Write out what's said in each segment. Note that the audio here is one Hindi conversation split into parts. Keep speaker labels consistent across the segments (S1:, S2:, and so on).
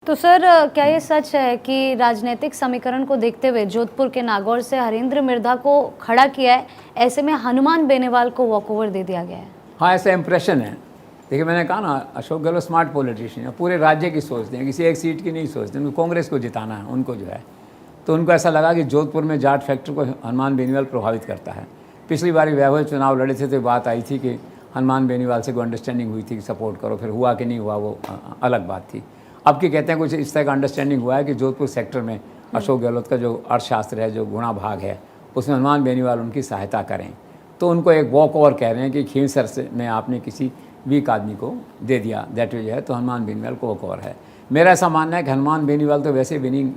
S1: तो सर क्या ये सच है कि राजनीतिक समीकरण को देखते हुए जोधपुर के नागौर से हरेंद्र मिर्धा को खड़ा किया है, ऐसे में हनुमान बेनीवाल को वॉकओवर दे दिया गया है?
S2: हाँ, ऐसा इम्प्रेशन है। देखिए, मैंने कहा ना, अशोक गहलोत स्मार्ट पॉलिटिशियन है, पूरे राज्य की सोचते हैं, किसी एक सीट की नहीं सोचते। उनको कांग्रेस को जिताना है, उनको जो है। तो उनको ऐसा लगा कि जोधपुर में जाट फैक्टर को हनुमान बेनीवाल प्रभावित करता है। पिछली बार वैभव चुनाव लड़े थे तो बात आई थी कि हनुमान बेनीवाल से कोई अंडरस्टैंडिंग हुई थी कि सपोर्ट करो, फिर हुआ कि नहीं हुआ वो अलग बात थी। अब की कहते हैं कुछ इस तरह का अंडरस्टैंडिंग हुआ है कि जोधपुर सेक्टर में अशोक गहलोत का जो अर्थशास्त्र है, जो गुणा भाग है, उसमें हनुमान बेनीवाल उनकी सहायता करें। तो उनको एक वॉक ओवर कह रहे हैं कि खींवसर से में आपने किसी वीक आदमी को दे दिया, दैट वे जो है, तो हनुमान बेनीवाल को वॉक ओवर है। मेरा ऐसा मानना है कि हनुमान बेनीवाल तो वैसे विनिंग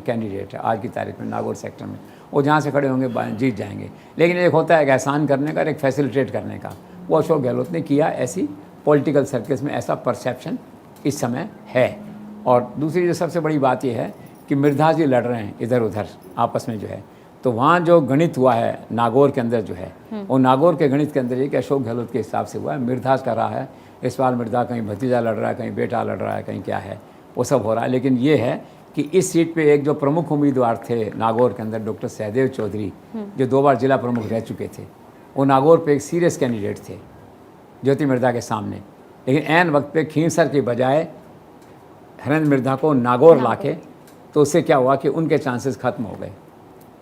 S2: कैंडिडेट है आज की तारीख में नागौर सेक्टर में। वो जहाँ से खड़े होंगे जीत जाएंगे। लेकिन एक होता है एक एहसान करने का और एक फैसिलिटेट करने का, वो अशोक गहलोत ने किया। ऐसी पॉलिटिकल सर्कल्स में ऐसा परसेप्शन इस समय है। और दूसरी जो सबसे बड़ी बात यह है कि मिर्धा जी लड़ रहे हैं इधर उधर आपस में जो है, तो वहाँ जो गणित हुआ है नागौर के अंदर जो है, वो नागौर के गणित के अंदर ये कि अशोक गहलोत के हिसाब से हुआ है। मिर्धा कर रहा है इस बार, मिर्धा कहीं भतीजा लड़ रहा है, कहीं बेटा लड़ रहा है, कहीं क्या है, वो सब हो रहा है। लेकिन ये है कि इस सीट पे एक जो प्रमुख उम्मीदवार थे नागौर के अंदर, डॉक्टर सहदेव चौधरी, जो 2 बार जिला प्रमुख रह चुके थे, वो नागौर पे एक सीरियस कैंडिडेट थे ज्योति मिर्धा के सामने। लेकिन ऐन वक्त पे खींवसर के बजाय हरेंद्र मिर्धा को नागौर लाके, तो उससे क्या हुआ कि उनके चांसेस खत्म हो गए।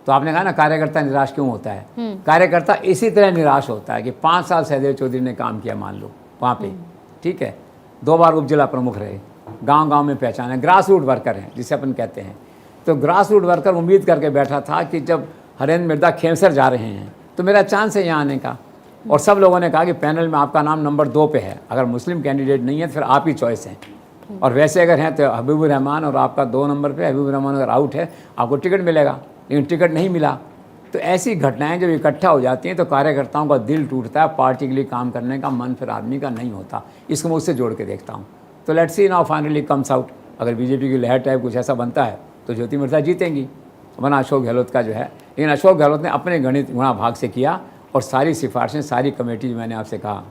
S2: तो आपने कहा ना कार्यकर्ता निराश क्यों होता है, कार्यकर्ता इसी तरह निराश होता है कि 5 साल सहदेव चौधरी ने काम किया, मान लो वहाँ पे, ठीक है, 2 बार उप जिला प्रमुख रहे, गांव-गांव में पहचान है, ग्रास रूट वर्कर हैं जिसे अपन कहते हैं। तो ग्रास रूट वर्कर उम्मीद करके बैठा था कि जब हरेंद्र मिर्धा खींवसर जा रहे हैं तो मेरा चांस है यहाँ आने का। और सब लोगों ने कहा कि पैनल में आपका नाम नंबर 2 पे है, अगर मुस्लिम कैंडिडेट नहीं है तो फिर आप ही चॉइस हैं, और वैसे अगर हैं तो हबीबुर रहमान, और आपका 2 नंबर पे हबीबुर रहमान अगर आउट है आपको टिकट मिलेगा। लेकिन टिकट नहीं मिला। तो ऐसी घटनाएं जब इकट्ठा हो जाती हैं तो कार्यकर्ताओं का दिल टूटता है, पार्टी के लिए काम करने का मन फिर आदमी का नहीं होता। इसको मैं उससे जोड़ के देखता हूँ। तो let's see now finally comes out. अगर बीजेपी की लहर टाइप कुछ ऐसा बनता है तो ज्योति मिर्धा जीतेंगी, वरना अशोक गहलोत का जो है। लेकिन अशोक गहलोत ने अपने गणित गुणा भाग से किया, और सारी सिफारिशें, सारी कमेटी जो मैंने आपसे कहा